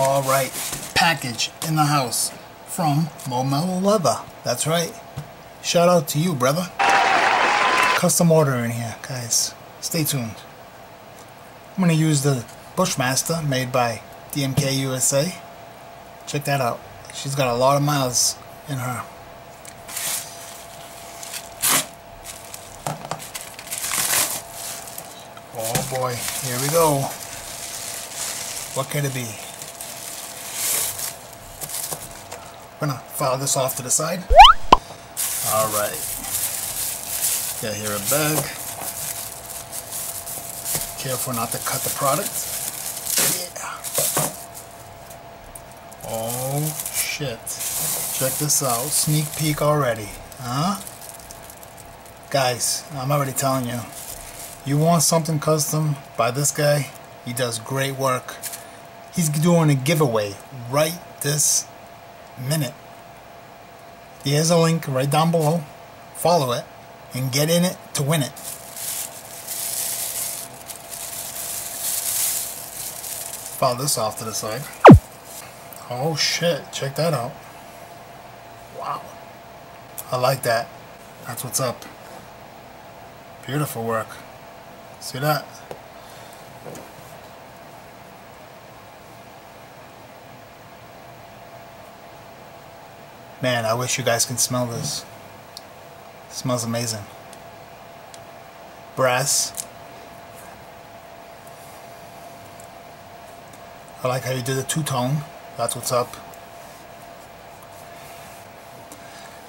Alright, package in the house from Mellow Leather. That's right. Shout out to you, brother. Custom order in here, guys. Stay tuned. I'm going to use the Bushmaster made by DMKusa. Check that out. She's got a lot of miles in her. Oh boy, here we go. What could it be? I'm gonna file this off to the side. Alright. Got here a bag. Careful not to cut the product. Yeah. Oh shit. Check this out. Sneak peek already. Huh? Guys, I'm already telling you. You want something custom by this guy? He does great work. He's doing a giveaway right this minute. Here's a link right down below. Follow it and get in it to win it. File this off to the side. Oh shit, check that out. Wow. I like that. That's what's up. Beautiful work. See that? Man, I wish you guys can smell this. It smells amazing. Brass. I like how you did a two-tone. That's what's up.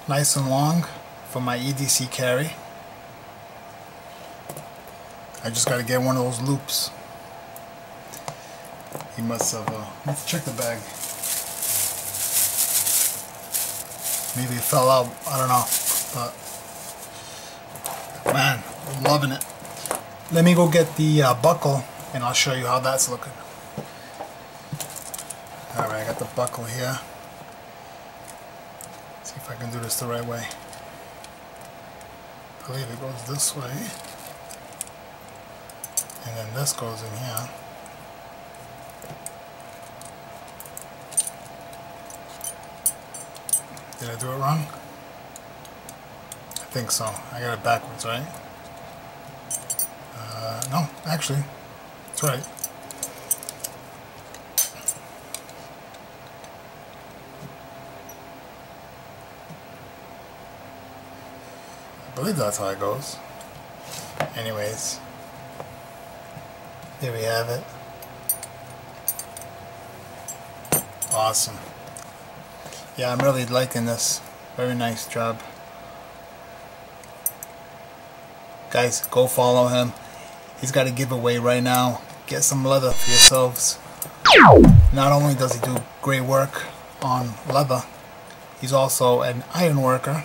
Nice and long for my EDC carry. I just got to get one of those loops. He must have, let's check the bag. Maybe it fell out, I don't know. But, man, I'm loving it. Let me go get the buckle and I'll show you how that's looking. Alright, I got the buckle here. Let's see if I can do this the right way. I believe it goes this way. And then this goes in here. Did I do it wrong? I think so. I got it backwards, right? No, actually, that's right. I believe that's how it goes. Anyways. There we have it. Awesome. Yeah, I'm really liking this. Very nice job. Guys, go follow him. He's got a giveaway right now. Get some leather for yourselves. Not only does he do great work on leather, he's also an iron worker.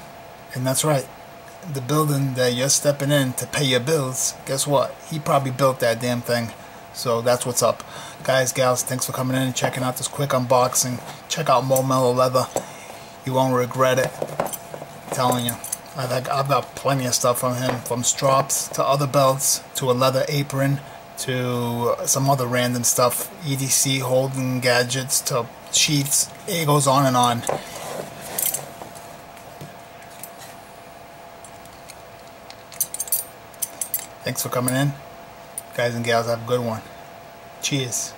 And that's right. The building that you're stepping in to pay your bills, guess what? He probably built that damn thing. So that's what's up. Guys, gals, thanks for coming in and checking out this quick unboxing. Check out Mellow Leather. You won't regret it. I'm telling you. I've got plenty of stuff from him. From strops to other belts to a leather apron to some other random stuff. EDC holding gadgets to sheets. It goes on and on. Thanks for coming in. Guys and gals, have a good one. Cheers.